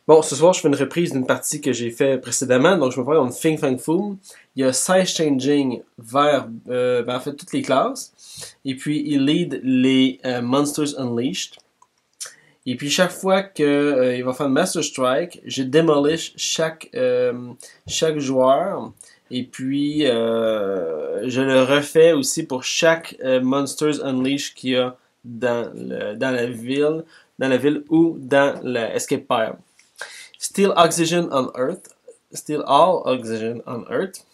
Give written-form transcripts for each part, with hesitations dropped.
Bon, ce soir, je fais une reprise d'une partie que j'ai fait précédemment, donc je me prends une Fing Fang Foom. Il y a Size Changing vers, en fait, toutes les classes. Et puis, il lead les Monsters Unleashed. Et puis, chaque fois qu'il va faire une Master Strike, je démolish chaque joueur. Et puis, je le refais aussi pour chaque Monsters Unleashed qu'il y a dans la ville ou dans la Escape Pile. Steal Oxygen on Earth. Steal all Oxygen on Earth.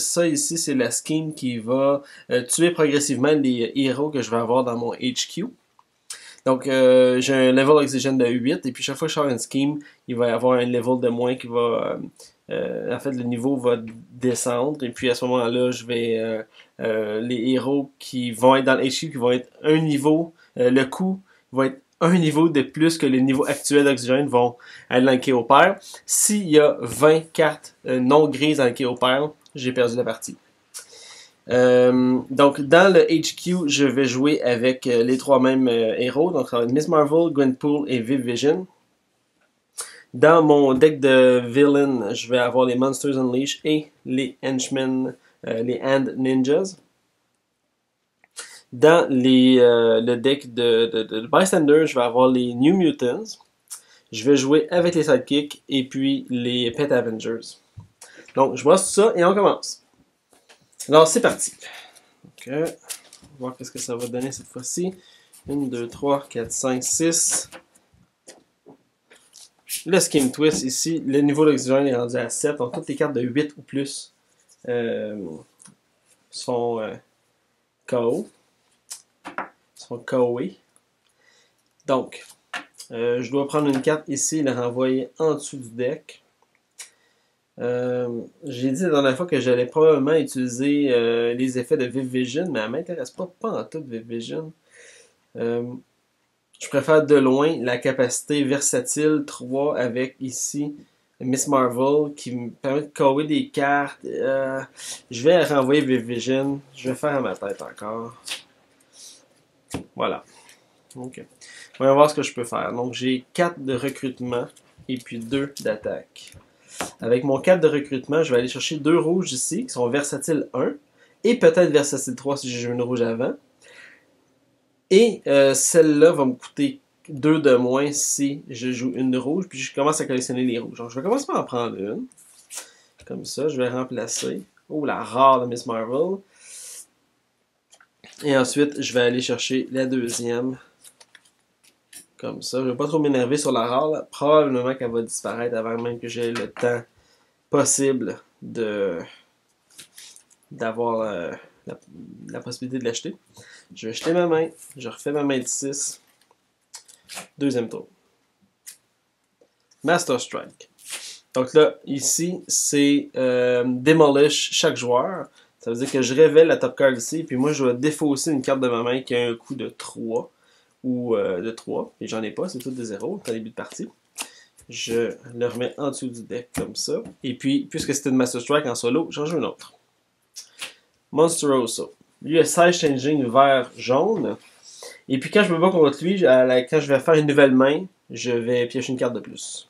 Ça ici, c'est la scheme qui va tuer progressivement les héros que je vais avoir dans mon HQ. Donc, j'ai un level oxygène de 8, et puis chaque fois que je sors une scheme, il va y avoir un level de moins qui va... en fait, le niveau va descendre, et puis à ce moment-là, je vais... les héros qui vont être dans le HQ, qui vont être un niveau... le coût va être un niveau de plus que le niveau actuel d'oxygène vont aller dans le KO pair. S'il y a 20 cartes non grises dans le KO pair, j'ai perdu la partie. Donc, dans le HQ, je vais jouer avec les trois mêmes héros. Donc, ça va être Miss Marvel, Gwenpool et Viv Vision. Dans mon deck de villain, je vais avoir les Monsters Unleashed et les Henchmen, les Hand Ninjas. Dans le deck de Bystander, je vais avoir les New Mutants. Je vais jouer avec les Sidekicks et puis les Pet Avengers. Donc, je vois tout ça et on commence. Alors, c'est parti. Ok. On va voir qu'est-ce que ça va donner cette fois-ci. 1, 2, 3, 4, 5, 6. Le Skim Twist ici, le niveau d'oxygène est rendu à 7. Donc, toutes les cartes de 8 ou plus sont KO. Sont KO'ées. Donc, je dois prendre une carte ici et la renvoyer en dessous du deck. J'ai dit la dernière fois que j'allais probablement utiliser les effets de Viv Vision, mais elle m'intéresse pas en tout Viv Vision. Je préfère de loin la capacité versatile 3 avec ici Miss Marvel qui me permet de coller des cartes. Je vais renvoyer Viv Vision. Je vais faire à ma tête encore. Voilà. Ok. On va voir ce que je peux faire. Donc j'ai 4 de recrutement et puis 2 d'attaque. Avec mon 4 de recrutement, je vais aller chercher 2 rouges ici, qui sont versatiles 1, et peut-être versatile 3 si j'ai joué une rouge avant. Et celle-là va me coûter 2 de moins si je joue une rouge, puis je commence à collectionner les rouges. Donc je vais commencer par en prendre une. Comme ça, je vais remplacer. Oh, la rare de Miss Marvel. Et ensuite, je vais aller chercher la deuxième. Comme ça. Je ne vais pas trop m'énerver sur la rare. Là. Probablement qu'elle va disparaître avant même que j'aie le temps possible d'avoir la possibilité de l'acheter. Je vais jeter ma main. Je refais ma main de 6. Deuxième tour. Master Strike. Donc là, ici, c'est Demolish chaque joueur. Ça veut dire que je révèle la top card ici, puis moi, je vais défausser une carte de ma main qui a un coût de 3 ou de 3. Et j'en ai pas, c'est tout de 0 au début de partie. Je le remets en dessous du deck comme ça. Et puis, puisque c'était une Master Strike en solo, j'en joue une autre. Monsteroso. Lui a Size Changing vert jaune. Et puis quand je me bats contre lui, quand je vais faire une nouvelle main, je vais piocher une carte de plus.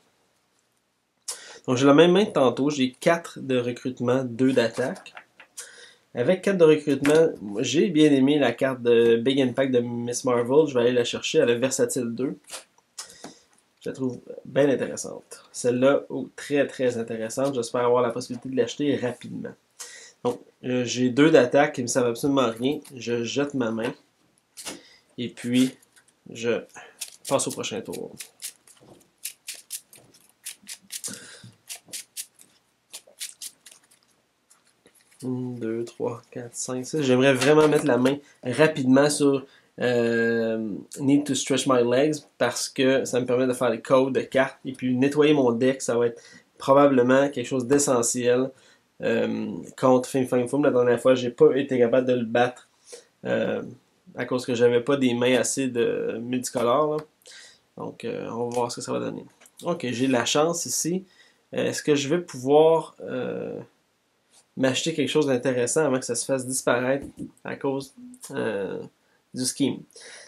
Donc j'ai la même main que tantôt, j'ai 4 de recrutement, 2 d'attaque. Avec 4 de recrutement, j'ai bien aimé la carte de Big Impact de Miss Marvel. Je vais aller la chercher, elle a Versatile 2. Je la trouve bien intéressante. Celle-là, très très intéressante. J'espère avoir la possibilité de l'acheter rapidement. Donc, j'ai 2 d'attaque qui ne me servent absolument rien. Je jette ma main. Et puis, je passe au prochain tour. Une, 2, 3, 4, 5, 6. J'aimerais vraiment mettre la main rapidement sur Need to Stretch My Legs parce que ça me permet de faire les codes de cartes et puis nettoyer mon deck. Ça va être probablement quelque chose d'essentiel contre Fing Fang Foom. La dernière fois, j'ai pas été capable de le battre à cause que j'avais pas des mains assez de multicolores. Là. Donc, on va voir ce que ça va donner. Ok, j'ai la chance ici. Est-ce que je vais pouvoir m'acheter quelque chose d'intéressant avant que ça se fasse disparaître à cause du scheme?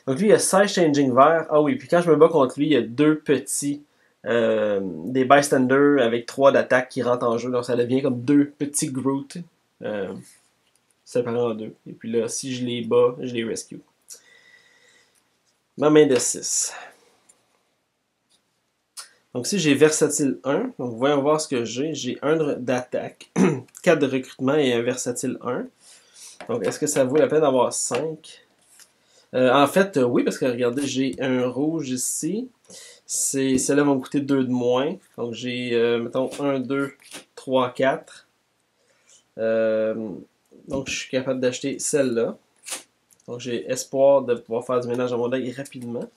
Donc lui, il y a Size Changing vert. Ah oui, puis quand je me bats contre lui, il y a 2 petits des bystanders avec 3 d'attaque qui rentrent en jeu. Donc ça devient comme 2 petits Groot séparés en 2. Et puis là, si je les bats, je les rescue. Ma main de 6. Donc si j'ai versatile 1, donc voyons voir ce que j'ai. J'ai 1 d'attaque, 4 de recrutement et un versatile 1. Donc est-ce que ça vaut la peine d'avoir 5? En fait, oui, parce que regardez, j'ai un rouge ici. Celles-là vont me coûter 2 de moins. Donc j'ai, mettons, 1, 2, 3, 4. Donc je suis capable d'acheter celle-là. Donc j'ai espoir de pouvoir faire du ménage dans mon deck rapidement.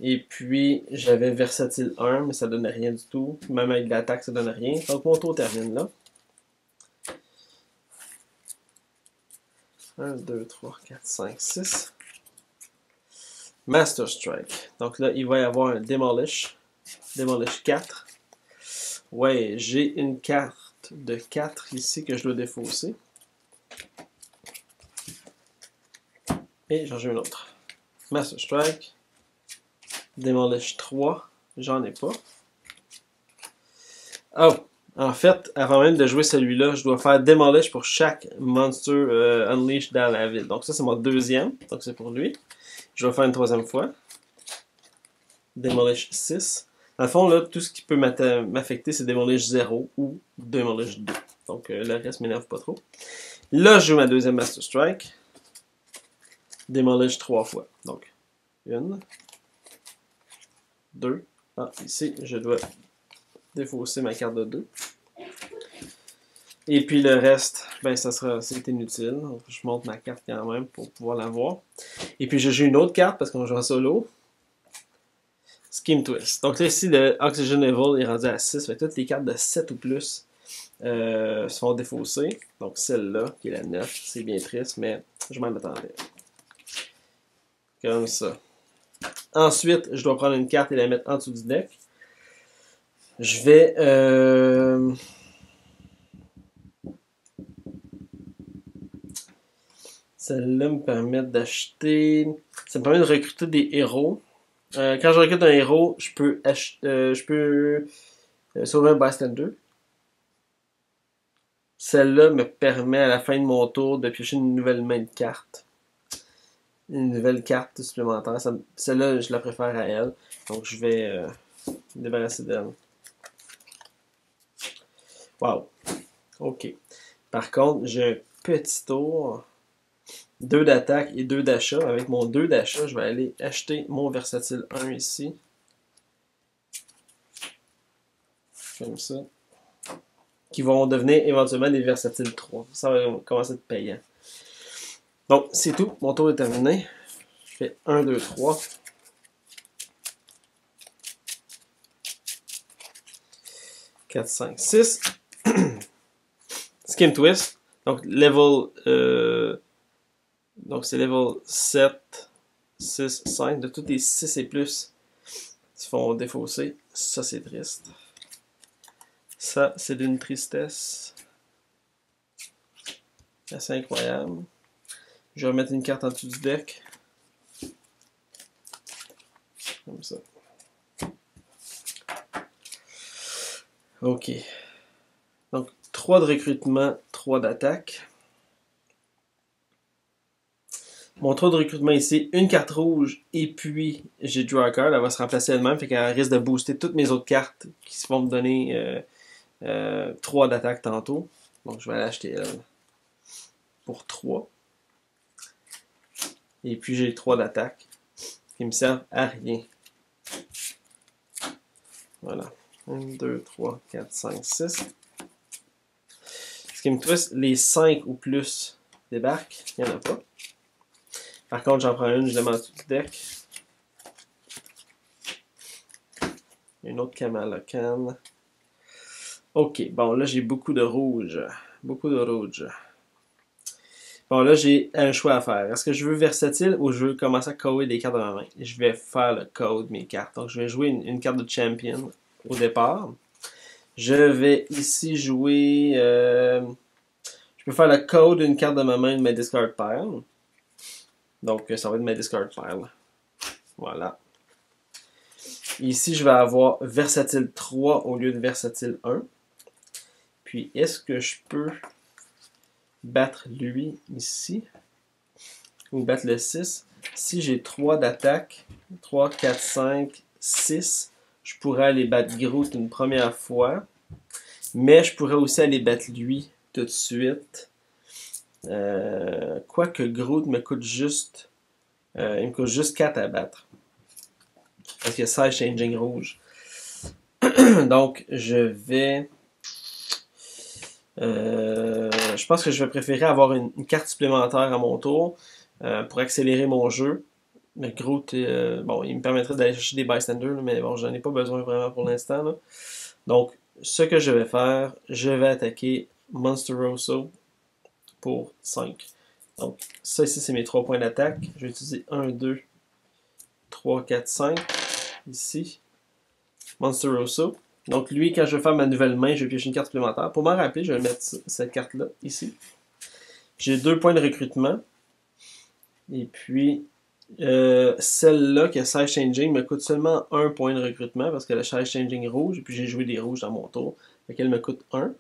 Et puis j'avais versatile 1, mais ça donnait rien du tout. Même avec de l'attaque, ça donne rien. Donc mon tour termine là. 1, 2, 3, 4, 5, 6. Master Strike. Donc là, il va y avoir un Demolish. Demolish 4. Ouais, j'ai une carte de 4 ici que je dois défausser. Et j'en joue une autre. Master Strike. Demolish 3. J'en ai pas. Oh! En fait, avant même de jouer celui-là, je dois faire Demolish pour chaque Monster Unleashed dans la ville. Donc ça, c'est mon deuxième. Donc c'est pour lui. Je vais faire une troisième fois. Demolish 6. Dans le fond, là, tout ce qui peut m'affecter, c'est Demolish 0 ou Demolish 2. Donc le reste m'énerve pas trop. Là, je joue ma deuxième Master Strike. Demolish 3 fois. Donc, 1, 2. Ah, ici, je dois défausser ma carte de 2. Et puis le reste, ben c'est inutile. Donc, je monte ma carte quand même pour pouvoir la voir. Et puis je joue une autre carte parce qu'on joue en solo. Scheme Twist. Donc là ici, le Oxygen Level est rendu à 6. Fait que toutes les cartes de 7 ou plus se font défausser. Donc celle-là, qui est la 9, c'est bien triste, mais je m'en attendais. Comme ça. Ensuite, je dois prendre une carte et la mettre en dessous du deck. Je vais... Celle-là me permet d'acheter... Ça me permet de recruter des héros. Quand je recrute un héros, je peux sauver un bystander. Celle-là me permet à la fin de mon tour de piocher une nouvelle main de carte. Une nouvelle carte supplémentaire. Celle-là, je la préfère à elle. Donc je vais me débarrasser d'elle. Wow. Ok. Par contre, j'ai un petit tour. 2 d'attaque et 2 d'achat. Avec mon 2 d'achat, je vais aller acheter mon versatile 1 ici. Comme ça. Qui vont devenir éventuellement des versatiles 3. Ça va commencer à être payant. Donc, c'est tout. Mon tour est terminé. Je fais 1, 2, 3. 4, 5, 6. Scheme Twist. Donc, donc, c'est level 7, 6, 5. De tous les 6 et plus se font défausser. Ça, c'est triste. Ça, c'est d'une tristesse assez incroyable. Je vais remettre une carte en dessous du deck. Comme ça. Ok. Donc, 3 de recrutement, 3 d'attaque. Mon 3 de recrutement ici, une carte rouge, et puis j'ai Draw a Card. Elle va se remplacer elle-même, fait qu'elle risque de booster toutes mes autres cartes qui vont me donner 3 d'attaque tantôt. Donc, je vais l'acheter elle pour 3. Et puis, j'ai 3 d'attaque qui me servent à rien. Voilà. 1, 2, 3, 4, 5, 6. Ce qui me twist, les 5 ou plus débarquent. Il n'y en a pas. Par contre, j'en prends une, je la mets en dessous du deck. Une autre Kamala Khan. Ok, bon, là, j'ai beaucoup de rouge. Beaucoup de rouge. Bon, là, j'ai un choix à faire. Est-ce que je veux versatile ou je veux commencer à coder des cartes de ma main? Je vais faire le code de mes cartes. Donc, je vais jouer une carte de champion au départ. Je vais ici jouer... je peux faire le code d'une carte de ma main de ma discard pile. Donc, ça va être ma discard pile. Voilà. Ici, je vais avoir versatile 3 au lieu de versatile 1. Puis, est-ce que je peux battre lui ici? Ou battre le 6? Si j'ai 3 d'attaque, 3, 4, 5, 6, je pourrais aller battre Groot une première fois. Mais je pourrais aussi aller battre lui tout de suite. Quoique Groot me coûte juste... il me coûte juste 4 à battre. Parce qu'il y a 16 changing rouge. Donc, je vais... je pense que je vais préférer avoir une carte supplémentaire à mon tour pour accélérer mon jeu. Mais Groot, bon, il me permettrait d'aller chercher des bystanders, mais bon, j'en ai pas besoin vraiment pour l'instant. Donc, ce que je vais faire, je vais attaquer Monsteroso pour 5. Donc, ça ici, c'est mes 3 points d'attaque. Je vais utiliser 1, 2, 3, 4, 5. Ici. Monsteroso. Donc, lui, quand je vais faire ma nouvelle main, je vais piocher une carte supplémentaire. Pour m'en rappeler, je vais mettre cette carte-là, ici. J'ai 2 points de recrutement. Et puis, celle-là, qui a 16 changing, me coûte seulement 1 point de recrutement parce qu'elle a 16 changing rouge. Et puis, j'ai joué des rouges dans mon tour. Fait qu'elle me coûte 1.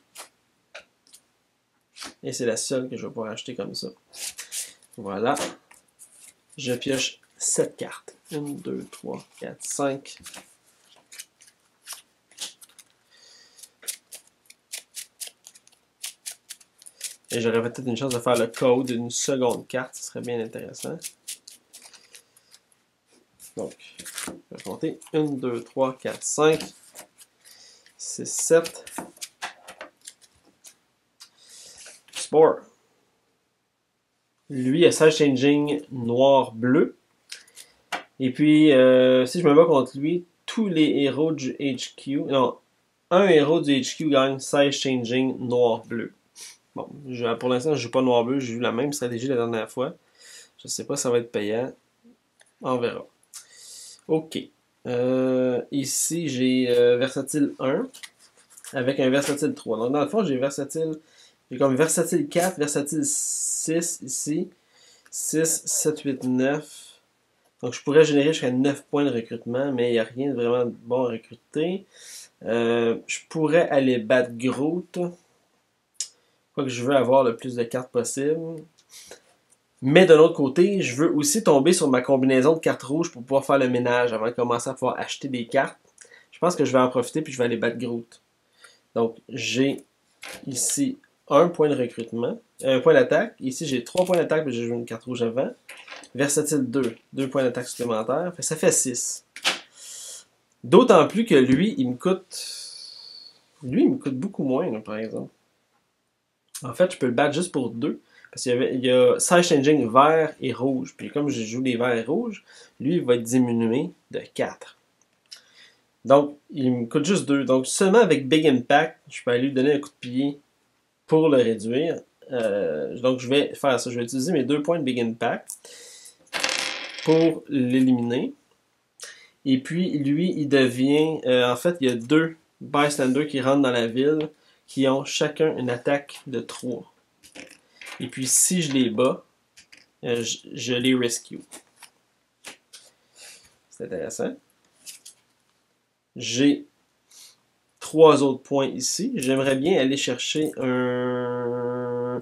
Et c'est la seule que je vais pouvoir acheter comme ça. Voilà. Je pioche 7 cartes. 1, 2, 3, 4, 5. Et j'aurais peut-être une chance de faire le code d'une seconde carte. Ce serait bien intéressant. Donc, je vais compter. 1, 2, 3, 4, 5, 6, 7. Spore. Lui a 16 changing noir-bleu. Et puis, si je me bats contre lui, tous les héros du HQ... Non, un héros du HQ gagne 16 changing noir-bleu. Bon, pour l'instant, je joue pas noir-bleu. J'ai eu la même stratégie la dernière fois. Je sais pas si ça va être payant. On verra. Ok. Ici, j'ai versatile 1 avec un versatile 3. Donc, dans le fond, j'ai comme versatile 4, versatile 6 ici. 6, 7, 8, 9. Donc, je pourrais générer jusqu'à 9 points de recrutement, mais il n'y a rien de vraiment bon à recruter. Je pourrais aller battre Groot. Quoique je veux avoir le plus de cartes possible. Mais de l'autre côté, je veux aussi tomber sur ma combinaison de cartes rouges pour pouvoir faire le ménage avant de commencer à pouvoir acheter des cartes. Je pense que je vais en profiter puis je vais aller battre Groot. Donc, j'ai ici un point de recrutement, un point d'attaque. Ici, j'ai 3 points d'attaque, mais j'ai joué une carte rouge avant. Versatile 2, 2 points d'attaque supplémentaires. Ça fait 6. D'autant plus que lui, il me coûte beaucoup moins, là, par exemple. En fait, je peux le battre juste pour 2. Parce qu'il y a 16 changing vert et rouge. Puis comme je joue des verts et rouges, lui, il va être diminué de 4. Donc, il me coûte juste 2. Donc, seulement avec Big Impact, je peux aller lui donner un coup de pied pour le réduire. Donc, je vais faire ça. Je vais utiliser mes 2 points de Big Impact pour l'éliminer. Et puis, lui, il devient... en fait, il y a 2 bystanders qui rentrent dans la ville qui ont chacun une attaque de 3. Et puis, si je les bats, je les rescue. C'est intéressant. J'ai 3 autres points ici. J'aimerais bien aller chercher un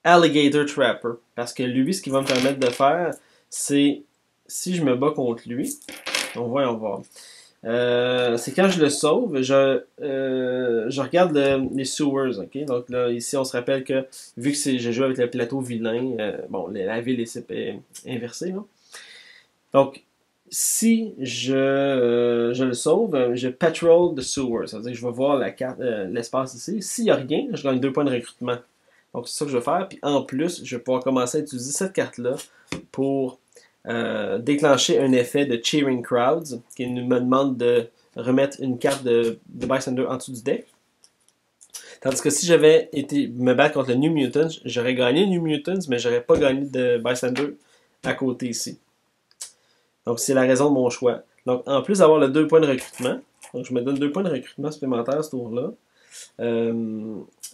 Alligator Trapper. Parce que lui, ce qu'il va me permettre de faire, c'est, si je me bats contre lui, on va voir. C'est quand je le sauve, je regarde les sewers, ok? Donc là, ici, on se rappelle que, vu que j'ai joué avec le plateau vilain, bon, la ville est inversée, là. Donc, si je le sauve, je patrol the sewers. Ça veut dire que je vais voir la carte, l'espace ici. S'il n'y a rien, je gagne 2 points de recrutement. Donc, c'est ça que je vais faire. Puis en plus, je vais pouvoir commencer à utiliser cette carte-là pour déclencher un effet de Cheering Crowds qui me demande de remettre une carte de Bystander en dessous du deck. Tandis que si j'avais été me battre contre le New Mutants, j'aurais gagné New Mutants, mais j'aurais pas gagné de Bystander à côté ici. Donc c'est la raison de mon choix. Donc en plus d'avoir le 2 points de recrutement, donc je me donne 2 points de recrutement supplémentaires ce tour-là,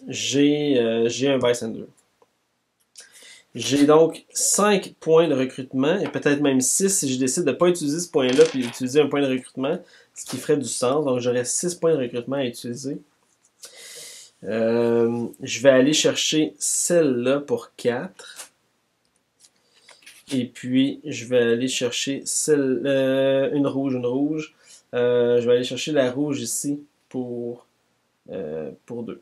j'ai un Bystander. J'ai donc 5 points de recrutement, et peut-être même 6 si je décide de ne pas utiliser ce point-là, puis utiliser un point de recrutement, ce qui ferait du sens. Donc j'aurais 6 points de recrutement à utiliser. Je vais aller chercher celle-là pour 4. Et puis, je vais aller chercher une rouge. Je vais aller chercher la rouge ici pour 2.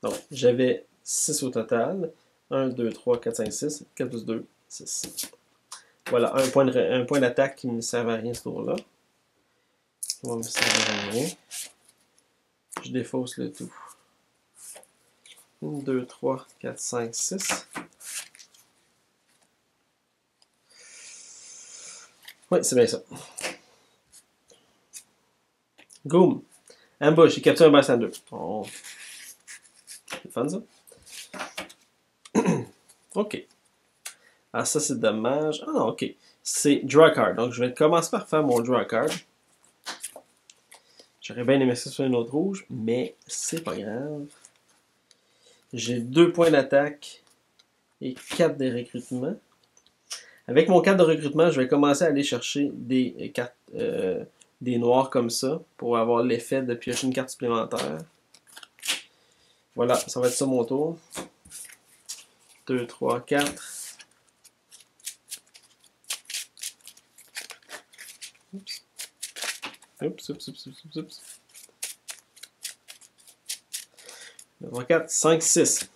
Donc, j'avais 6 au total. 1, 2, 3, 4, 5, 6. 4 plus 2, 6. Voilà, un point d'attaque qui ne me sert à rien ce tour-là. Qui va me servir à rien. Je défausse le tout. 1, 2, 3, 4, 5, 6. Oui, c'est bien ça. Goom. Ambush, il capture un bystander. Oh. C'est fun ça. Ok. Ah, ça c'est dommage. Ah non, ok. C'est draw card. Donc je vais commencer par faire mon draw card. J'aurais bien aimé ça sur une autre rouge, mais c'est pas grave. J'ai 2 points d'attaque et 4 de recrutement. Avec mon 4 de recrutement, je vais commencer à aller chercher des cartes, des noirs comme ça pour avoir l'effet de piocher une carte supplémentaire. Voilà, ça va être ça mon tour. 2, 3, 4. Oups. 2, 3, 4, 5, 6.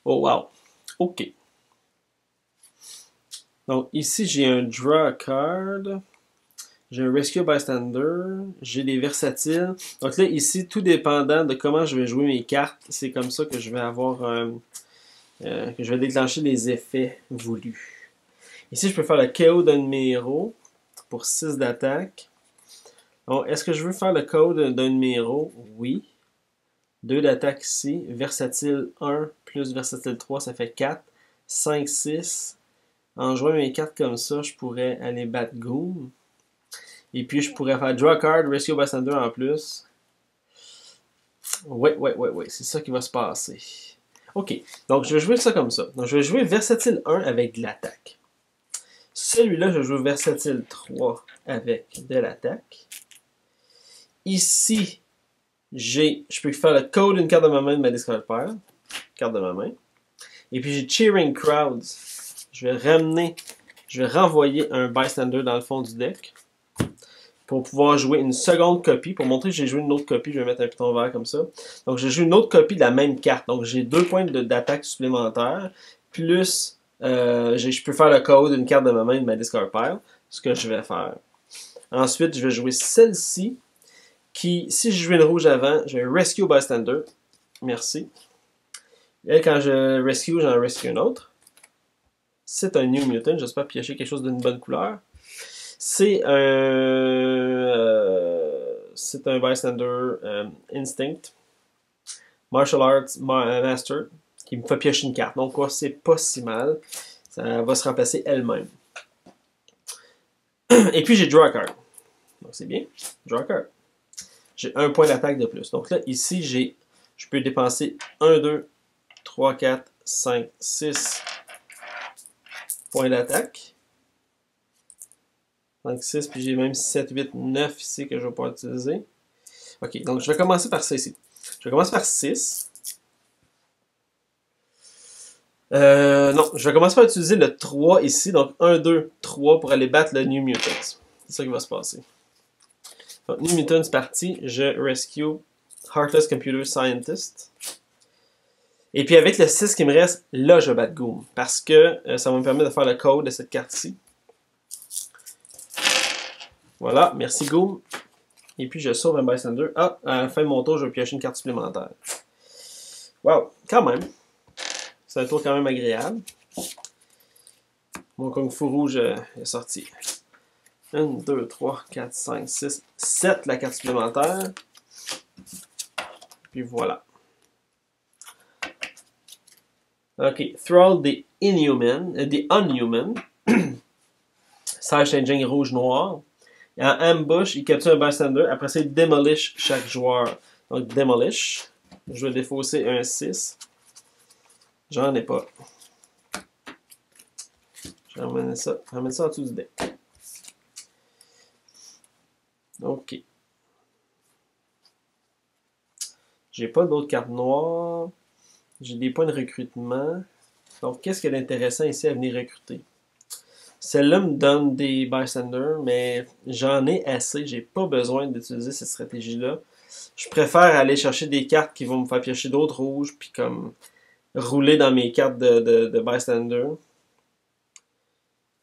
Oh wow. Ok. Donc ici j'ai un draw card. J'ai un Rescue Bystander, j'ai des versatiles. Donc là, ici, tout dépendant de comment je vais jouer mes cartes, c'est comme ça que je vais avoir, que je vais déclencher les effets voulus. Ici, je peux faire le KO d'un numéro pour 6 d'attaque. Donc, est-ce que je veux faire le KO d'un numéro? Oui. 2 d'attaque ici. Versatile 1 plus versatile 3, ça fait 4. 5, 6. En jouant mes cartes comme ça, je pourrais aller battre Goom. Et puis, je pourrais faire Draw Card, Rescue Bystander en plus. Ouais. C'est ça qui va se passer. Ok. Donc, je vais jouer ça comme ça. Donc, je vais jouer Versatile 1 avec de l'attaque. Celui-là, je joue Versatile 3 avec de l'attaque. Ici, je peux faire le code d'une carte de ma main de ma discard pair. Carte de ma main. Et puis, j'ai Cheering Crowds. Je vais renvoyer un Bystander dans le fond du deck. Pour pouvoir jouer une seconde copie. Pour montrer que j'ai joué une autre copie, je vais mettre un piton vert comme ça. Donc, j'ai joué une autre copie de la même carte. Donc, j'ai 2 points d'attaque supplémentaires. Plus, je peux faire le code d'une carte de ma main de ma discard pile. Ce que je vais faire. Ensuite, je vais jouer celle-ci. Qui, si je jouais une rouge avant, je vais Rescue Bystander. Merci. Et quand je rescue, j'en rescue une autre. C'est un New Mutant. J'espère piocher quelque chose d'une bonne couleur. C'est un Bystander Instinct. Martial Arts Master qui me fait piocher une carte. Donc, c'est pas si mal. Ça va se remplacer elle-même. Et puis, j'ai Draw Card. Donc, c'est bien. Draw Card. J'ai un point d'attaque de plus. Donc là, ici, je peux dépenser 1, 2, 3, 4, 5, 6 points d'attaque. 5, 6, puis j'ai même 7, 8, 9 ici que je vais pouvoir utiliser. Ok, donc je vais commencer par ça ici. Je vais commencer par 6. Non, je vais commencer par utiliser le 3 ici. Donc 1, 2, 3 pour aller battre le New Mutants. C'est ça qui va se passer. Donc New Mutants parti, je rescue Heartless Computer Scientist. Et puis avec le 6 qui me reste, là je vais battre Goom. Parce que ça va me permettre de faire le code de cette carte-ci. Voilà, merci Goom. Et puis je sauve un Bystander. Ah, à la fin de mon tour, je vais piocher une carte supplémentaire. Wow, quand même. C'est un tour quand même agréable. Mon Kung Fu rouge est sorti. 1, 2, 3, 4, 5, 6, 7 la carte supplémentaire. Puis voilà. Ok, Thrall des Unhuman. Sage Changing rouge-noir. En ambush, il capture un bystander. Après ça, il demolish chaque joueur. Donc, demolish. Je vais défausser un 6. J'en ai pas. Je vais ramener ça en dessous du deck. Ok. J'ai pas d'autres cartes noires. J'ai des points de recrutement. Donc, qu'est-ce qu'il y a d'intéressant ici à venir recruter? Celle-là me donne des bystanders, mais j'en ai assez. J'ai pas besoin d'utiliser cette stratégie-là. Je préfère aller chercher des cartes qui vont me faire piocher d'autres rouges, puis comme rouler dans mes cartes de bystander.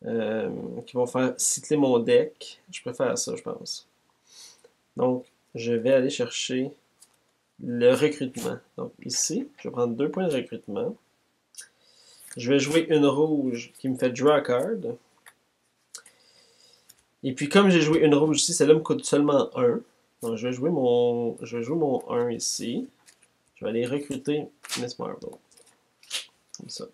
Qui vont faire cycler mon deck. Je préfère ça, je pense. Donc, je vais aller chercher le recrutement. Donc, ici, je vais prendre 2 points de recrutement. Je vais jouer une rouge qui me fait draw a card. Et puis, comme j'ai joué une rouge ici, celle-là me coûte seulement 1. Donc, je vais jouer mon 1 ici. Je vais aller recruter Miss Marvel. Comme ça.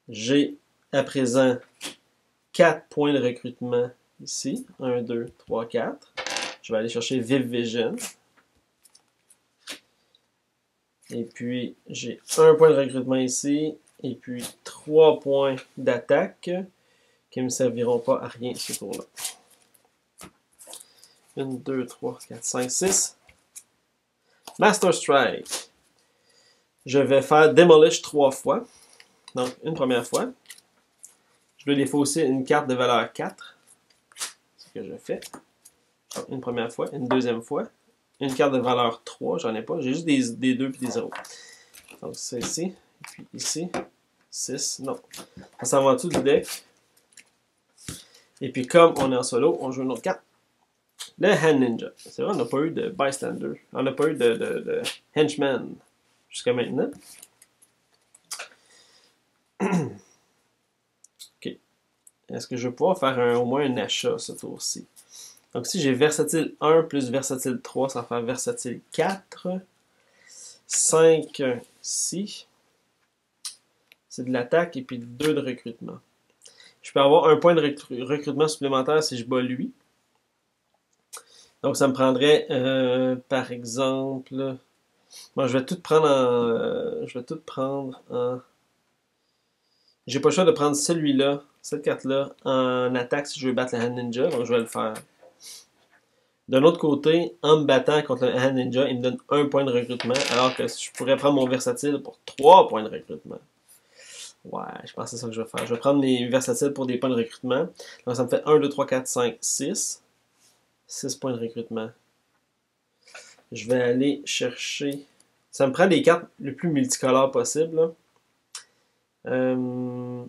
J'ai à présent 4 points de recrutement ici. 1, 2, 3, 4. Je vais aller chercher Viv Vision. Et puis, j'ai 1 point de recrutement ici. Et puis, 3 points d'attaque qui ne me serviront pas à rien ce tour-là. 1, 2, 3, 4, 5, 6. Master Strike. Je vais faire Demolish 3 fois. Donc, une première fois. Je vais défausser une carte de valeur 4. C'est ce que je fais. Donc, une première fois. Une deuxième fois. Une carte de valeur 3. J'en ai pas. J'ai juste des 2 et des 0. Donc, c'est ici. Et puis ici. 6. Non. Ça s'en va en dessous du deck. Et puis, comme on est en solo, on joue une autre carte. Le Hand Ninja. C'est vrai, on n'a pas eu de Bystander. On n'a pas eu de Henchman jusqu'à maintenant. Ok. Est-ce que je vais pouvoir faire au moins un achat ce tour-ci? Donc, si j'ai Versatile 1 plus Versatile 3, ça va faire Versatile 4. 5 ici. C'est de l'attaque et puis 2 de recrutement. Je peux avoir un point de recrutement supplémentaire si je bats lui. Donc, ça me prendrait, par exemple... Bon, je vais tout prendre en... J'ai pas le choix de prendre celui-là, cette carte-là, en attaque si je veux battre le Hand Ninja. Donc, je vais le faire. D'un autre côté, en me battant contre le Hand Ninja, il me donne 1 point de recrutement, alors que je pourrais prendre mon versatile pour 3 points de recrutement. Ouais, je pense que c'est ça que je vais faire. Je vais prendre mes versatiles pour des points de recrutement. Donc, ça me fait 1, 2, 3, 4, 5, 6. 6 points de recrutement. Je vais aller chercher... Ça me prend des cartes le plus multicolores possible. Je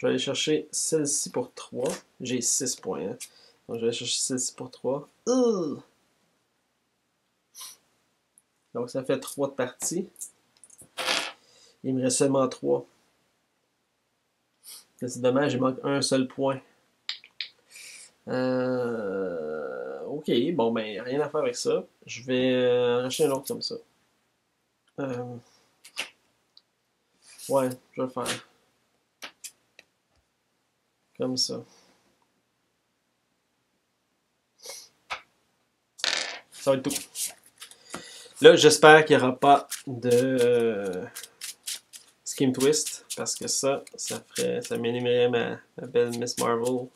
vais aller chercher celle-ci pour 3. J'ai 6 points. Hein. Donc, je vais aller chercher celle-ci pour 3. Donc, ça fait 3 de partie. Il me reste seulement 3. C'est dommage, il manque un seul point. Ok, bon, ben, rien à faire avec ça. Je vais racheter un autre comme ça. Ouais, je vais le faire. Comme ça. Ça va être tout. Là, j'espère qu'il n'y aura pas de Skim Twist, parce que ça m'éliminer ma belle Miss Marvel.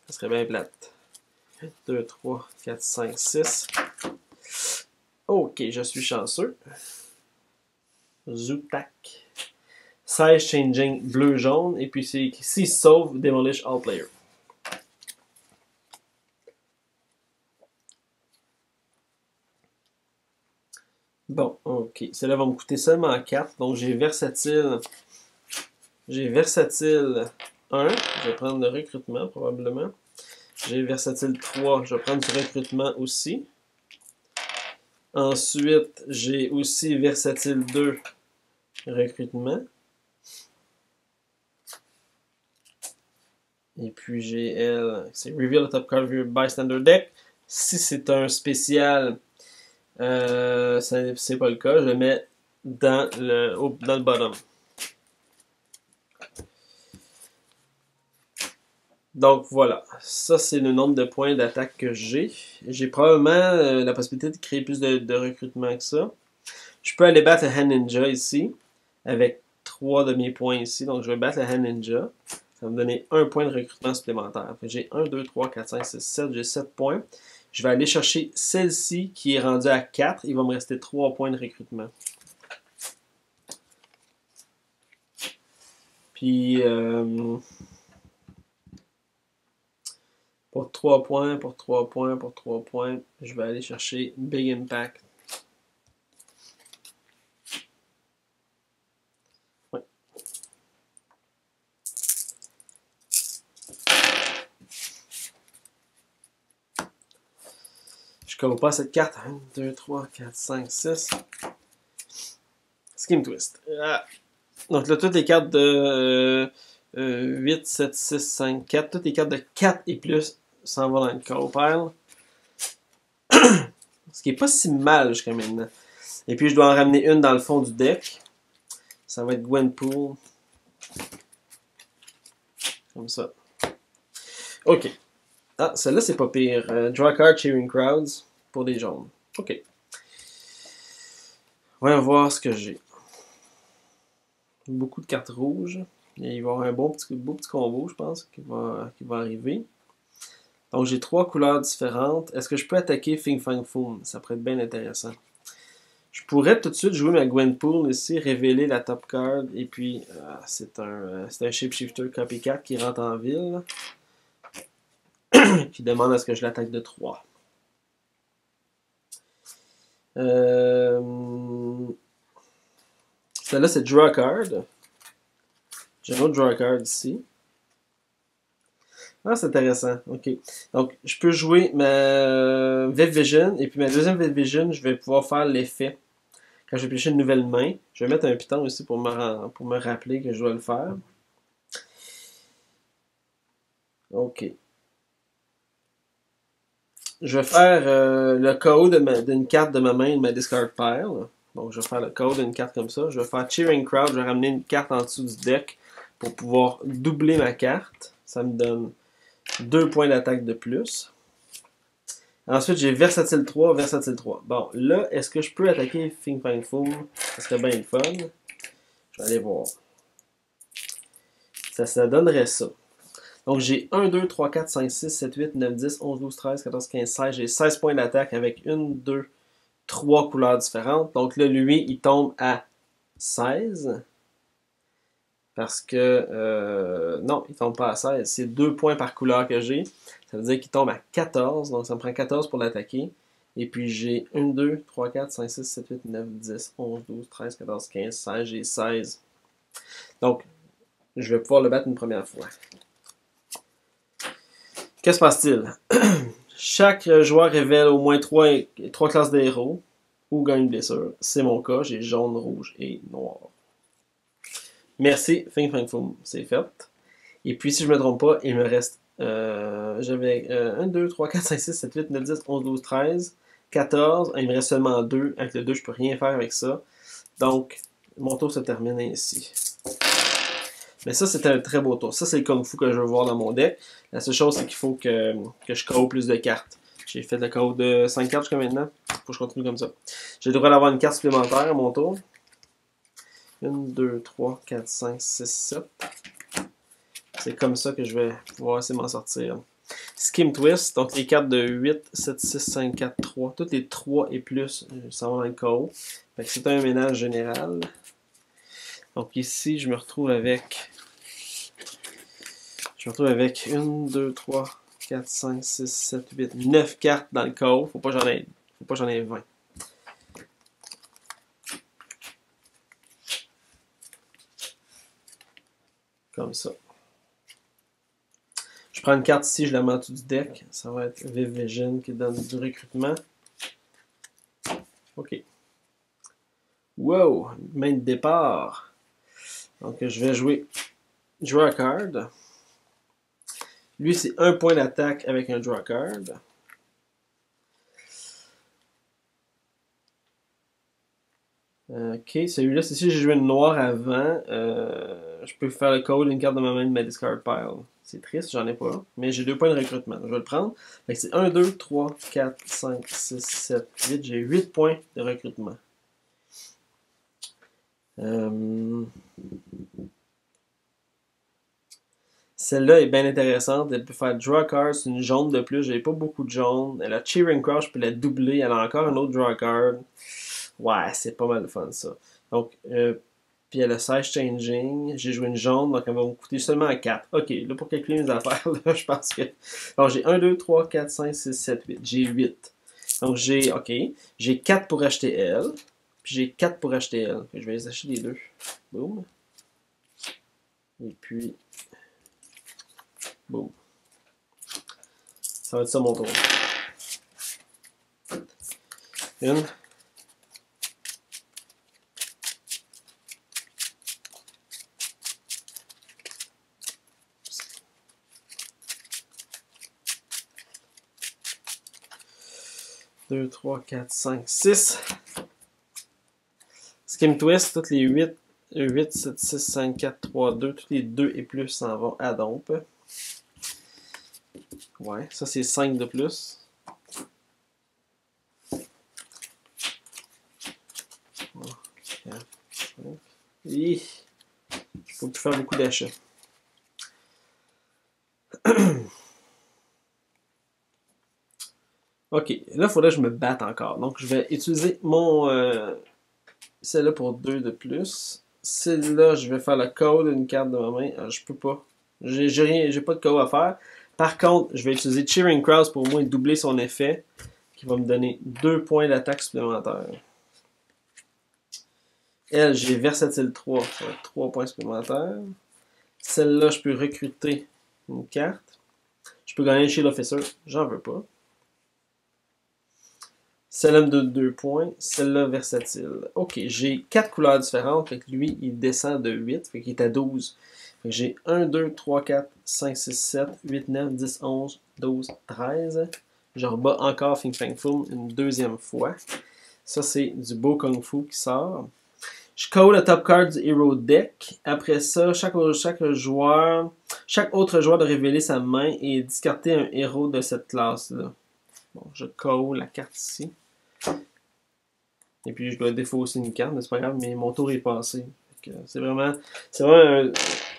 Ça serait bien plate. 1, 2, 3, 4, 5, 6. Ok, je suis chanceux. Zootak. Size Changing bleu-jaune. Et puis, s'il sauve, Demolish All Player. Bon, ok. Celle-là va me coûter seulement 4. Donc, j'ai Versatile. J'ai Versatile 1. Je vais prendre le recrutement, probablement. J'ai Versatile 3. Je vais prendre du recrutement aussi. Ensuite, j'ai aussi Versatile 2. Recrutement. Et puis, j'ai elle. C'est Reveal the Top Card of your Bystander Deck. Si c'est un spécial... c'est pas le cas, je le mets dans le bottom. Donc voilà, ça c'est le nombre de points d'attaque que j'ai. J'ai probablement la possibilité de créer plus de recrutement que ça. Je peux aller battre le Hand Ninja ici, avec 3 de mes points ici. Donc je vais battre le Hand Ninja. Ça va me donner 1 point de recrutement supplémentaire. J'ai 1, 2, 3, 4, 5, 6, 7. J'ai 7 points. Je vais aller chercher celle-ci qui est rendue à 4. Il va me rester 3 points de recrutement. Puis, pour 3 points, pour 3 points, pour 3 points, je vais aller chercher Big Impact. Ouais. Je ne pas cette carte. 1, 2, 3, 4, 5, 6. Scheme Twist. Ah. Donc là, toutes les cartes de 8, 7, 6, 5, 4, toutes les cartes de 4 et plus s'en vont dans le Call Pile. Ce qui est pas si mal jusqu'à maintenant. Et puis je dois en ramener une dans le fond du deck. Ça va être Gwenpool. Comme ça. Ok. Ah, celle-là c'est pas pire. Draw card Cheering Crowds pour des jaunes. Ok. On va voir ce que j'ai. Beaucoup de cartes rouges. Et il va y avoir un beau petit combo, je pense, qui va arriver. Donc j'ai 3 couleurs différentes. Est-ce que je peux attaquer Fing Fang Foom? Ça pourrait être bien intéressant. Je pourrais tout de suite jouer ma Gwenpool ici, révéler la top card, et puis c'est un Shapeshifter Copycat qui rentre en ville, qui demande à ce que je l'attaque de 3. Celle-là c'est Draw a Card. J'ai un autre Draw a Card ici. Ah, c'est intéressant. Ok. Donc, je peux jouer ma Viv Vision, et puis ma deuxième Viv Vision, je vais pouvoir faire l'effet. Quand je vais piocher une nouvelle main, je vais mettre un piton aussi pour me rappeler que je dois le faire. Ok. Je vais faire le KO d'une carte de ma main de ma discard pile. Donc, je vais faire le KO d'une carte comme ça. Je vais faire Cheering Crowd. Je vais ramener une carte en dessous du deck pour pouvoir doubler ma carte. Ça me donne 2 points d'attaque de plus. Ensuite, j'ai Versatile 3, Versatile 3. Bon, là, est-ce que je peux attaquer Fing Fang Foom? Ça serait bien le fun. Je vais aller voir. Ça donnerait ça. Donc, j'ai 1, 2, 3, 4, 5, 6, 7, 8, 9, 10, 11, 12, 13, 14, 15, 16. J'ai 16 points d'attaque avec 1, 2, 3 couleurs différentes. Donc là, lui, il tombe à 16. Parce que, non, il tombe pas à 16. C'est 2 points par couleur que j'ai. Ça veut dire qu'il tombe à 14. Donc ça me prend 14 pour l'attaquer. Et puis j'ai 1, 2, 3, 4, 5, 6, 7, 8, 9, 10, 11, 12, 13, 14, 15, 16. J'ai 16. Donc, je vais pouvoir le battre une première fois. Que se passe-t-il? Chaque joueur révèle au moins 3 classes de héros ou gagne une blessure. C'est mon cas. J'ai jaune, rouge et noir. Merci, Fing Fang Foom, c'est fait. Et puis, si je ne me trompe pas, il me reste. J'avais 1, 2, 3, 4, 5, 6, 7, 8, 9, 10, 11, 12, 13, 14. Il me reste seulement 2. Avec le 2, je ne peux rien faire avec ça. Donc, mon tour se termine ainsi. Mais ça, c'était un très beau tour. Ça, c'est le Kung Fu que je veux voir dans mon deck. La seule chose, c'est qu'il faut que je KO plus de cartes. J'ai fait le KO de 5 cartes jusqu'à maintenant. Il faut que je continue comme ça. J'ai le droit d'avoir une carte supplémentaire à mon tour. 1, 2, 3, 4, 5, 6, 7. C'est comme ça que je vais pouvoir essayer de m'en sortir. Scheme Twist, donc les cartes de 8, 7, 6, 5, 4, 3. Toutes les 3 et plus s'en vont dans le KO. C'est un ménage général. Donc ici, je me retrouve avec 1, 2, 3, 4, 5, 6, 7, 8, 9 cartes dans le KO. Faut pas que j'en ai 20. Comme ça. Je prends une carte ici, je la mets en dessous du deck. Ça va être Viv Vision qui donne du recrutement. Ok. Wow, main de départ. Donc je vais jouer Draw a Card. Lui, c'est 1 point d'attaque avec un Draw a Card. Ok, celui-là, c'est si j'ai joué une noire avant, je peux faire le code d'une carte de ma main de ma discard pile. C'est triste, j'en ai pas un. Mais j'ai 2 points de recrutement. Je vais le prendre. Fait que c'est 1, 2, 3, 4, 5, 6, 7, 8. J'ai 8 points de recrutement. Celle-là est bien intéressante. Elle peut faire draw card. C'est une jaune de plus. J'ai pas beaucoup de jaune. Elle a cheering crowd. Je peux la doubler. Elle a encore un autre draw card. Ouais, c'est pas mal fun ça. Donc, puis elle a size changing. J'ai joué une jaune, donc elle va me coûter seulement 4. Ok, là pour calculer mes affaires, là, je pense que. Alors j'ai 1, 2, 3, 4, 5, 6, 7, 8. J'ai 8. Donc j'ai. Ok. J'ai 4 pour acheter elle. Puis j'ai 4 pour acheter elle. Je vais les acheter les deux. Boum. Et puis. Boum. Ça va être ça mon tour. Une. Deux, 3, 4, 5, 6. Skim Twist, toutes les 8, 8, 7, 6, 5, 4, 3, 2, toutes les 2 et plus s'en vont à dompe. Ouais, ça c'est 5 de plus. Il faut plus faire beaucoup d'achats. Ok, là il faudrait que je me batte encore. Donc je vais utiliser mon celle-là pour 2 de plus. Celle-là, je vais faire le code d'une carte de ma main. Je peux pas. J'ai pas de code à faire. Par contre, je vais utiliser Cheering Crowds pour au moins doubler son effet, qui va me donner 2 points d'attaque supplémentaires. Elle, j'ai Versatile 3, ça va être 3 points supplémentaires. Celle-là, je peux recruter une carte. Je peux gagner chez l'officer, j'en veux pas. Celle-là me donne 2 points. Celle-là, versatile. Ok, j'ai 4 couleurs différentes. Fait que lui, il descend de 8. Fait qu'il est à 12. Fait que j'ai 1, 2, 3, 4, 5, 6, 7, 8, 9, 10, 11, 12, 13. Je rebats encore Fing Fang Foom une deuxième fois. Ça, c'est du beau Kung Fu qui sort. Je code le top card du Hero Deck. Après ça, chaque autre joueur doit révéler sa main et discarter un héros de cette classe-là. Bon, je code la carte ici. Et puis je dois défausser une carte, mais c'est pas grave, mais mon tour est passé. C'est vraiment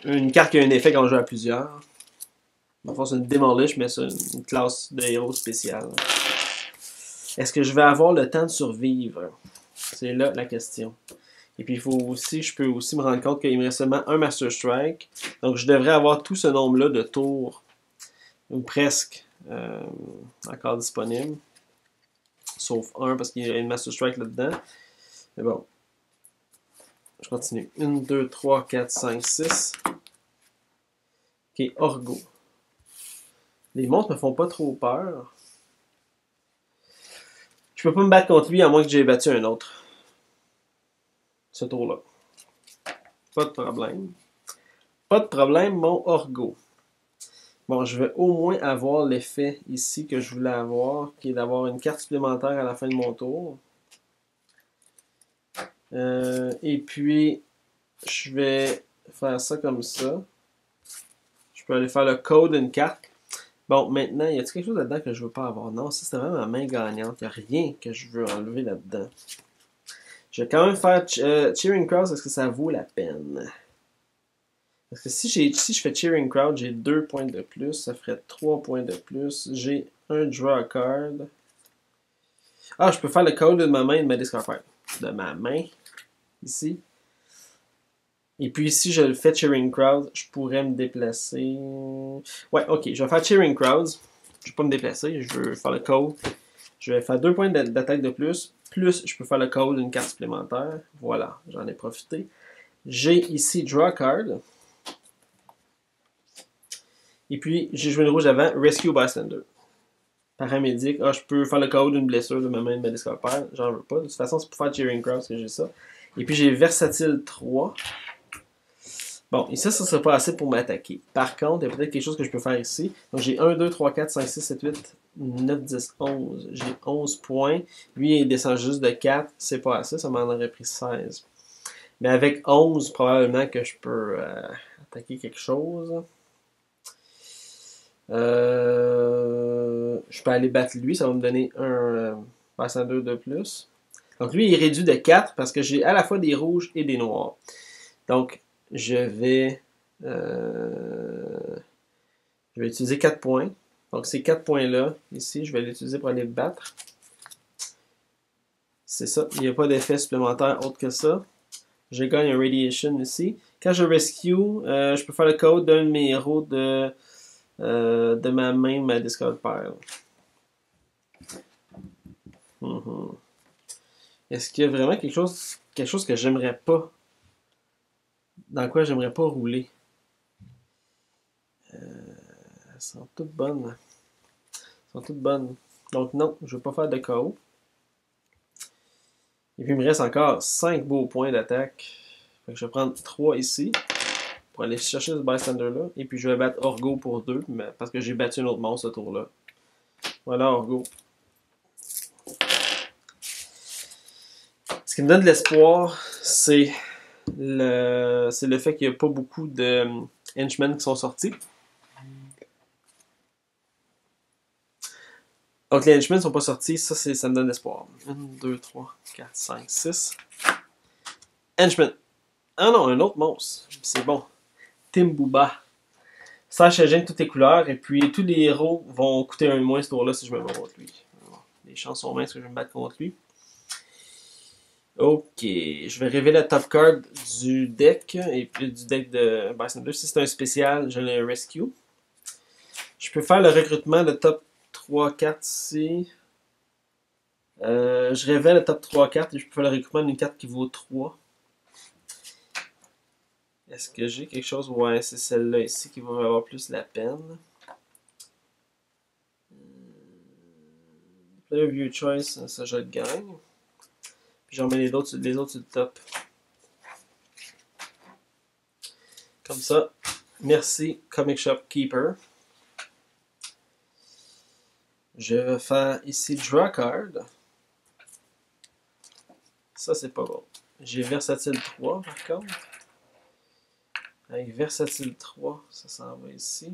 une carte qui a un effet quand on joue à plusieurs. En fait, c'est une Demolish, mais c'est une classe de héros spéciale. Est-ce que je vais avoir le temps de survivre? C'est là la question. Et puis je peux aussi me rendre compte qu'il me reste seulement un Master Strike. Donc je devrais avoir tout ce nombre-là de tours, ou presque, encore disponible. Sauf un parce qu'il y a une Master Strike là-dedans. Mais bon. Je continue. 1, 2, 3, 4, 5, 6. Ok, Orgo. Les monstres me font pas trop peur. Je peux pas me battre contre lui à moins que j'ai battu un autre. Ce tour-là. Pas de problème. Pas de problème, mon Orgo. Bon, je vais au moins avoir l'effet ici que je voulais avoir, qui est d'avoir une carte supplémentaire à la fin de mon tour. Et puis, je vais faire ça comme ça. Je peux aller faire le code d'une carte. Bon, maintenant, y a-t-il quelque chose là-dedans que je veux pas avoir? Non, ça, c'est vraiment ma main gagnante. Il n'y a rien que je veux enlever là-dedans. Je vais quand même faire Cheering Crowd parce que ça vaut la peine. Parce que si je fais Cheering Crowd, j'ai 2 points de plus. Ça ferait 3 points de plus. J'ai un Draw Card. Ah, je peux faire le code de ma main et de ma discard card. De ma main. Ici. Et puis si je le fais Cheering Crowd, je pourrais me déplacer. Ouais, ok, je vais faire Cheering Crowds. Je ne vais pas me déplacer, je veux faire le code. Je vais faire 2 points d'attaque de plus. Plus, je peux faire le code d'une carte supplémentaire. Voilà, j'en ai profité. J'ai ici Draw Card. Et puis, j'ai joué une rouge avant, Rescue Bystander. Paramédic. Ah, je peux faire le code d'une blessure de ma main de ma discopère. J'en veux pas. De toute façon, c'est pour faire Cheering Crowd que j'ai ça. Et puis, j'ai Versatile 3. Bon, et ça ne sera pas assez pour m'attaquer. Par contre, il y a peut-être quelque chose que je peux faire ici. Donc, j'ai 1, 2, 3, 4, 5, 6, 7, 8, 9, 10, 11. J'ai 11 points. Lui, il descend juste de 4. C'est pas assez. Ça m'en aurait pris 16. Mais avec 11, probablement que je peux attaquer quelque chose. Je peux aller battre lui, ça va me donner un Pathfinder de plus. Donc lui, il est réduit de 4 parce que j'ai à la fois des rouges et des noirs. Donc, je vais utiliser 4 points. Donc, ces 4 points-là, ici, je vais l'utiliser pour aller battre. C'est ça. Il n'y a pas d'effet supplémentaire autre que ça. Je gagne un Radiation ici. Quand je rescue, je peux faire le code d'un de mes héros de ma main, ma discard pile. Est-ce qu'il y a vraiment quelque chose que j'aimerais pas? Dans quoi j'aimerais pas rouler? Elles sont toutes bonnes. Elles sont toutes bonnes. Donc non, je ne veux pas faire de KO. Et puis il me reste encore 5 beaux points d'attaque. Je vais prendre 3 ici pour aller chercher ce bystander-là. Et puis je vais battre Orgo pour 2 parce que j'ai battu un autre monstre ce tour-là. Voilà Orgo. Ce qui me donne de l'espoir, c'est le fait qu'il n'y a pas beaucoup de henchmen qui sont sortis. Donc les henchmen ne sont pas sortis, ça me donne espoir. 1, 2, 3, 4, 5, 6. Henchmen. Ah non, un autre monstre. C'est bon. Timbooba. Sache agent de toutes les couleurs, et puis tous les héros vont coûter un moins ce tour-là si je me bats contre lui. Les chances sont minces que je vais me battre contre lui. Ok, je vais révéler la top card du deck, et puis du deck de Bystander. Si c'est un spécial, je le rescue. Je peux faire le recrutement de top 3-4 ici. Je révèle le top 3-4 et je peux faire le recrutement d'une carte qui vaut 3. Est-ce que j'ai quelque chose? Ouais, c'est celle-là ici qui va avoir plus la peine. Player View Choice, ça je le gagne. Puis j'en mets les autres sur le top. Comme ça. Merci, Comic Shop Keeper. Je vais faire ici Draw Card. Ça, c'est pas bon. J'ai Versatile 3, par contre. Avec Versatile 3, ça s'en va ici.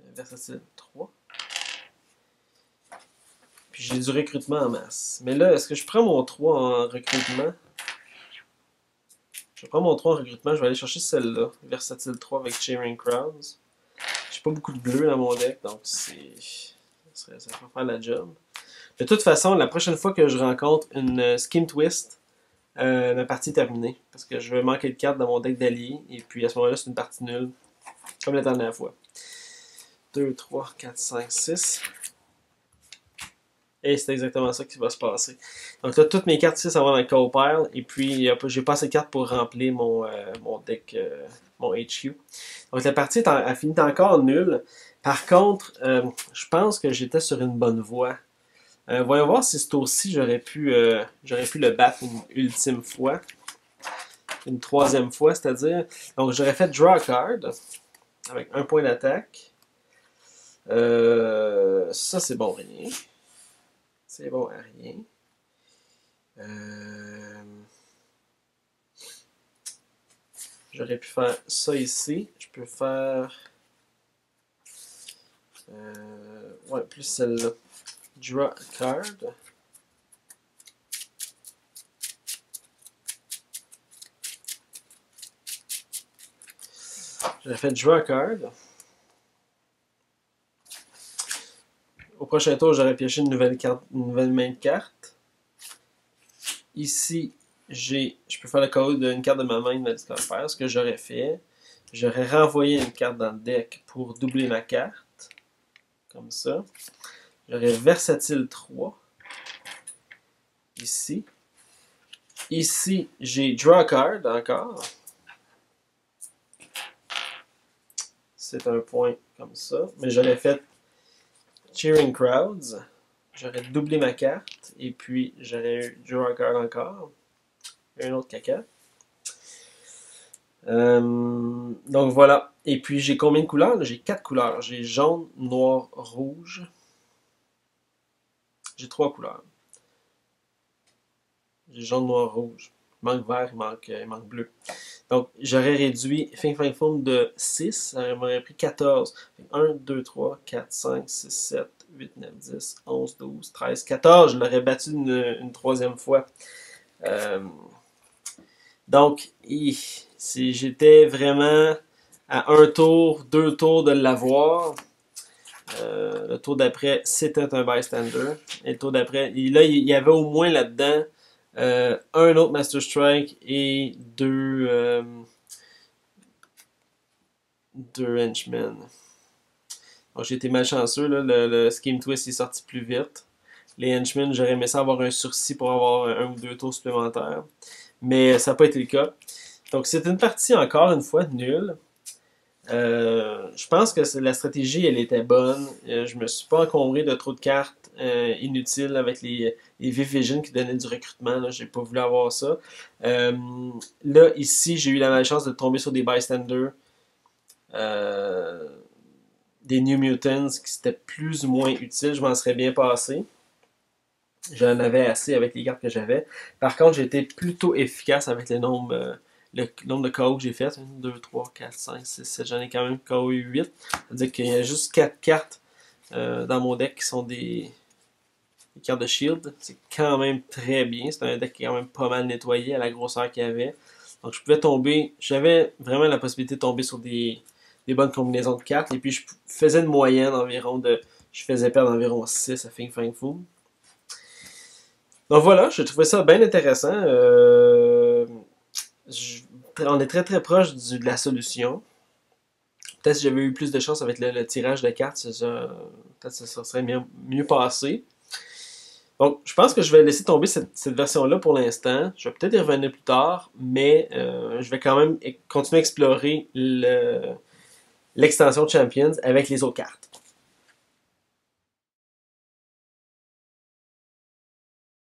Versatile 3. Puis j'ai du recrutement en masse. Mais là, est-ce que je prends mon 3 en recrutement? Je prends mon 3 en recrutement, je vais aller chercher celle-là. Versatile 3 avec Cheering Crowds. J'ai pas beaucoup de bleu dans mon deck, donc ça va faire la job. De toute façon, la prochaine fois que je rencontre une Skim Twist, ma partie est terminée. Parce que je vais manquer de cartes dans mon deck d'alliés. Et puis à ce moment-là, c'est une partie nulle. Comme la dernière fois. 2, 3, 4, 5, 6. Et c'est exactement ça qui va se passer. Donc là, toutes mes cartes ici, ça va dans le call pile. Et puis, j'ai pas assez de cartes pour remplir mon deck, mon HQ. Donc la partie elle finit encore nulle. Par contre, je pense que j'étais sur une bonne voie. Voyons voir si ce tour-ci, j'aurais pu le battre une ultime fois. Une troisième fois, c'est-à-dire. Donc j'aurais fait draw a card avec un point d'attaque. Ça, c'est bon, rien. C'est bon à rien. J'aurais pu faire ça ici. Je peux faire... ouais, plus celle-là. Draw a card. J'aurais fait draw a card. Au prochain tour, j'aurais pioché une nouvelle main de carte. Ici, je peux faire le code d'une carte de ma main de ma discard pile. Ce que j'aurais fait, j'aurais renvoyé une carte dans le deck pour doubler ma carte. Comme ça. J'aurais Versatile 3. Ici. Ici, j'ai Draw a Card encore. C'est un point comme ça. Mais j'aurais fait Cheering Crowds. J'aurais doublé ma carte. Et puis, j'aurais eu Draw a Card encore. Et un autre caca. Donc voilà. Et puis, j'ai combien de couleurs? J'ai 4 couleurs. J'ai jaune, noir, rouge. J'ai 3 couleurs. J'ai jaune, noir, rouge. Il manque vert, il manque bleu. Donc, j'aurais réduit Fing Fang Foom de 6, ça m'aurait pris 14. 1, 2, 3, 4, 5, 6, 7, 8, 9, 10, 11, 12, 13, 14. Je l'aurais battu une troisième fois. Euh, donc, j'étais vraiment à un tour, deux tours de l'avoir. Le tour d'après, c'était un bystander. Et le tour d'après, là, il y avait au moins là-dedans un autre Master Strike et deux henchmen. Donc j'ai été malchanceux, là, le Scheme Twist est sorti plus vite. Les henchmen, j'aurais aimé ça avoir un sursis pour avoir un ou deux tours supplémentaires. Mais ça n'a pas été le cas. Donc c'est une partie encore une fois nulle. Je pense que la stratégie, elle était bonne. Je me suis pas encombré de trop de cartes inutiles avec les Vision qui donnaient du recrutement. Là, j'ai pas voulu avoir ça. Là, ici, j'ai eu la malchance de tomber sur des bystanders, des New Mutants qui étaient plus ou moins utiles. Je m'en serais bien passé. J'en avais assez avec les cartes que j'avais. Par contre, j'ai été plutôt efficace avec le nombre de KO que j'ai fait. 1, 2, 3, 4, 5, 6, 7. J'en ai quand même KO 8. C'est-à-dire qu'il y a juste 4 cartes dans mon deck qui sont des cartes de shield. C'est quand même très bien. C'est un deck qui est quand même pas mal nettoyé à la grosseur qu'il y avait. Donc je pouvais tomber. J'avais vraiment la possibilité de tomber sur des bonnes combinaisons de cartes. Et puis je faisais une moyenne environ de. Je faisais perdre environ 6 à Fing Fang Foom. Donc voilà, je trouvais ça bien intéressant. On est très très proche de la solution. Peut-être si j'avais eu plus de chance avec le tirage de cartes, peut-être que ça serait mieux passé. Donc, je pense que je vais laisser tomber cette version-là pour l'instant. Je vais peut-être y revenir plus tard, mais je vais quand même continuer à explorer l'extension Champions avec les autres cartes.